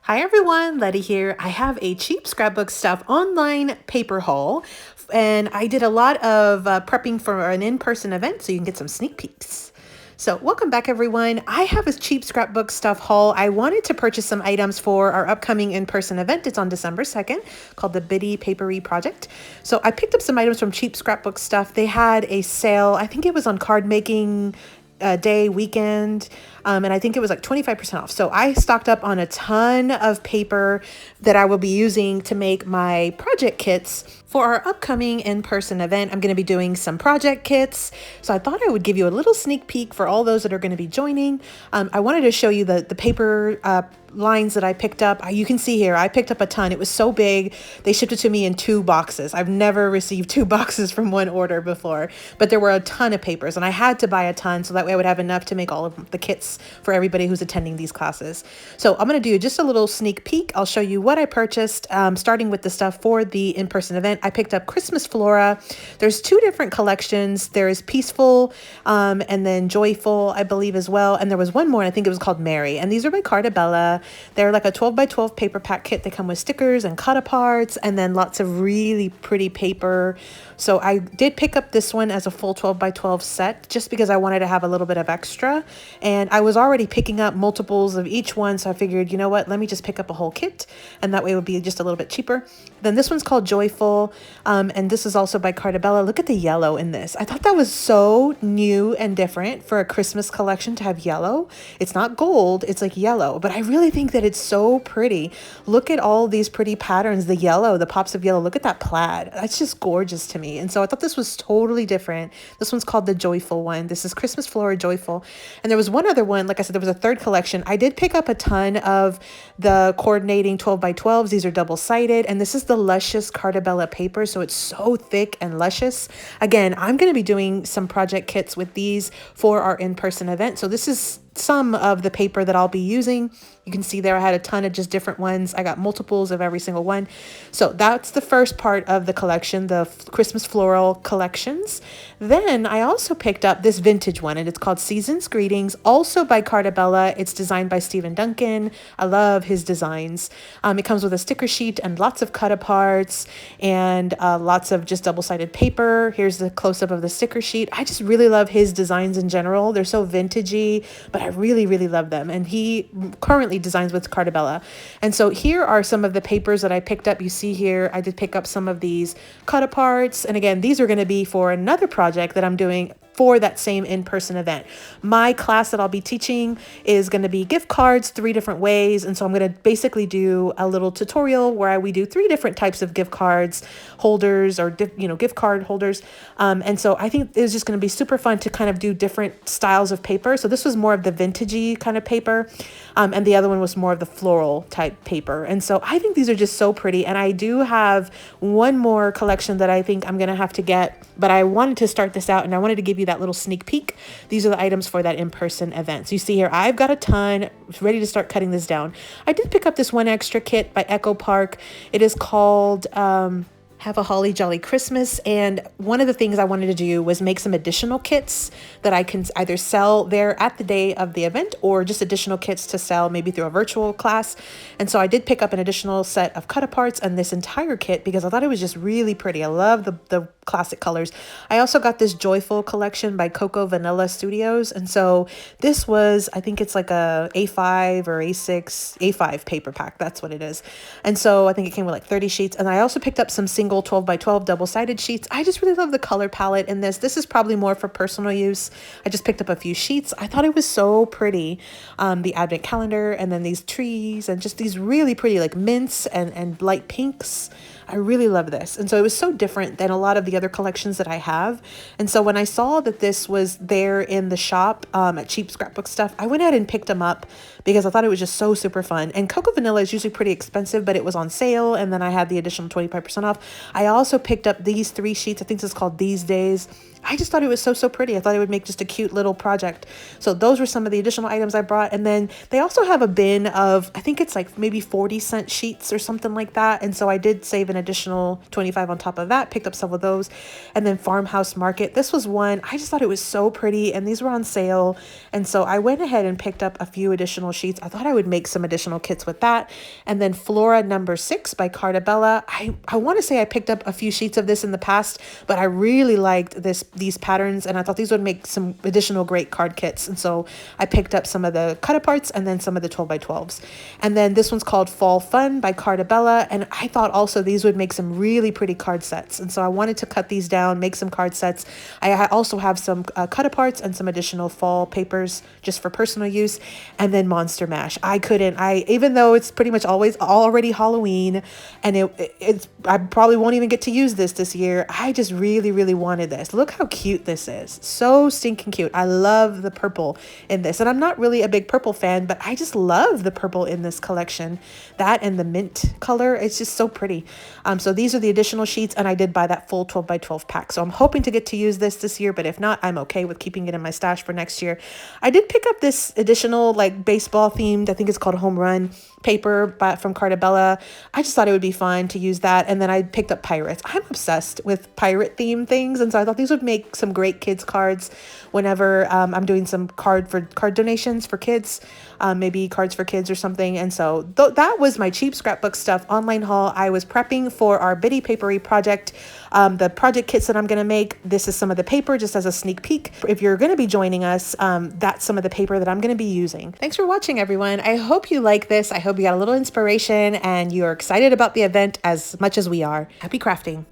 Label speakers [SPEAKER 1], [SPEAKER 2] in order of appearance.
[SPEAKER 1] Hi everyone, Letty here. I have a cheap scrapbook stuff online paper haul, and I did a lot of prepping for an in-person event so you can get some sneak peeks. So welcome back everyone. I have a cheap scrapbook stuff haul. I wanted to purchase some items for our upcoming in-person event. It's on December 2nd, called the Bitty Paperie Project. So I picked up some items from cheap scrapbook stuff. They had a sale, I think it was on card making day weekend, and I think it was like 25% off. So I stocked up on a ton of paper that I will be using to make my project kits for our upcoming in-person event. I'm going to be doing some project kits, so I thought I would give you a little sneak peek for all those that are going to be joining. I wanted to show you the paper lines that I picked up. You can see here, I picked up a ton. It was so big. They shipped it to me in 2 boxes. I've never received 2 boxes from one order before, but there were a ton of papers and I had to buy a ton so that way I would have enough to make all of the kits for everybody who's attending these classes. So I'm going to do just a little sneak peek. I'll show you what I purchased, starting with the stuff for the in-person event. I picked up Christmas Flora. There's 2 different collections. There is Peaceful and then Joyful, I believe, as well. And there was one more, and I think it was called Mary. And these are by Cartabella. They're like a 12 by 12 paper pack kit. They come with stickers and cut aparts and then lots of really pretty paper. So I did pick up this one as a full 12 by 12 set just because I wanted to have a little bit of extra. And I was already picking up multiples of each one. So I figured, you know what, let me just pick up a whole kit and that way it would be just a little bit cheaper. Then this one's called Joyful. And this is also by Cartabella. Look at the yellow in this. I thought that was so new and different for a Christmas collection to have yellow. It's not gold, it's like yellow, but I really think that it's so pretty. Look at all these pretty patterns, the yellow, the pops of yellow. Look at that plaid. That's just gorgeous to me. And so I thought this was totally different. This one's called the Joyful one. This is Christmas Flora Joyful. And there was one other one, like I said, there was a third collection. I did pick up a ton of the coordinating 12 by 12s. These are double-sided. And this is the Luscious Cartabella paper. So it's so thick and luscious. Again, I'm going to be doing some project kits with these for our in-person event. So this is some of the paper that I'll be using. You can see there I had a ton of just different ones. I got multiples of every single one. So that's the first part of the collection, the Christmas floral collections. Then I also picked up this vintage one, and it's called Season's Greetings, also by Cartabella. It's designed by Stephen Duncan. I love his designs. It comes with a sticker sheet and lots of cut aparts and lots of just double-sided paper. Here's the close-up of the sticker sheet. I just really love his designs in general. They're so vintagey, but I really, really love them. And he currently designs with Cartabella. And so here are some of the papers that I picked up. You see here, I did pick up some of these cut aparts. And again, these are going to be for another project that I'm doing for that same in-person event. My class that I'll be teaching is going to be gift cards 3 different ways. And so I'm going to basically do a little tutorial where we do 3 different types of gift cards holders or, gift card holders. And so I think it's just going to be super fun to kind of do different styles of paper. So this was more of the vintagey kind of paper. And the other one was more of the floral type paper. And so I think these are just so pretty. And I do have one more collection that I think I'm going to have to get, but I wanted to start this out and I wanted to give you that little sneak peek. These are the items for that in-person event. So you see here, I've got a ton ready to start cutting this down. I did pick up this one extra kit by Echo Park. It is called Have a Holly Jolly Christmas. And one of the things I wanted to do was make some additional kits that I can either sell there at the day of the event or just additional kits to sell maybe through a virtual class. And so I did pick up an additional set of cut aparts and this entire kit because I thought it was just really pretty. I love the classic colors. I also got this Joyful collection by Cocoa Vanilla Studios. And so this was, I think it's like a A5 or A5 paper pack. That's what it is. And so I think it came with like 30 sheets. And I also picked up some single 12 by 12 double-sided sheets. I just really love the color palette in this. This is probably more for personal use. I just picked up a few sheets. I thought it was so pretty. The advent calendar and then these trees and just these really pretty like mints and light pinks. I really love this. And so it was so different than a lot of the other collections that I have. And so when I saw that this was there in the shop at Cheap Scrapbook Stuff, I went ahead and picked them up because I thought it was just so super fun. And Cocoa Vanilla is usually pretty expensive, but it was on sale. And then I had the additional 25% off. I also picked up these 3 sheets. I think this is called These Days. I just thought it was so pretty. I thought it would make just a cute little project. So those were some of the additional items I brought. And then they also have a bin of, I think it's like maybe 40-cent sheets or something like that. And so I did save an additional 25 on top of that, picked up several of those. And then Farmhouse Market. This was one, I just thought it was so pretty and these were on sale. And so I went ahead and picked up a few additional sheets. I thought I would make some additional kits with that. And then Flora number 6 by Cartabella. I want to say I picked up a few sheets of this in the past, but I really liked these patterns and I thought these would make some additional great card kits. And so I picked up some of the cut aparts and then some of the 12 by 12s. And then this one's called Fall Fun by Cartabella. And I thought also these would make some really pretty card sets. And so I wanted to cut these down, make some card sets. I also have some cut aparts and some additional fall papers just for personal use. And then Monster Mash. Even though it's pretty much already Halloween and I probably won't even get to use this year. I just really wanted this. Look how cute this is. So stinking cute. I love the purple in this. And I'm not really a big purple fan, but I just love the purple in this collection. That and the mint color, it's just so pretty. So these are the additional sheets and I did buy that full 12 by 12 pack. So I'm hoping to get to use this year, but if not, I'm okay with keeping it in my stash for next year. I did pick up this additional like baseball themed, I think it's called Home Run paper from Cartabella. I just thought it would be fun to use that. And then I picked up pirates. I'm obsessed with pirate themed things. And so I thought these would make some great kids cards whenever I'm doing some card donations for kids, maybe cards for kids or something. And so that was my cheap scrapbook stuff online haul. I was prepping for our Bitty Paperie project, the project kits that I'm going to make. This is some of the paper just as a sneak peek. If you're going to be joining us, that's some of the paper that I'm going to be using. Thanks for watching, everyone. I hope you like this. I hope you got a little inspiration and you're excited about the event as much as we are. Happy crafting.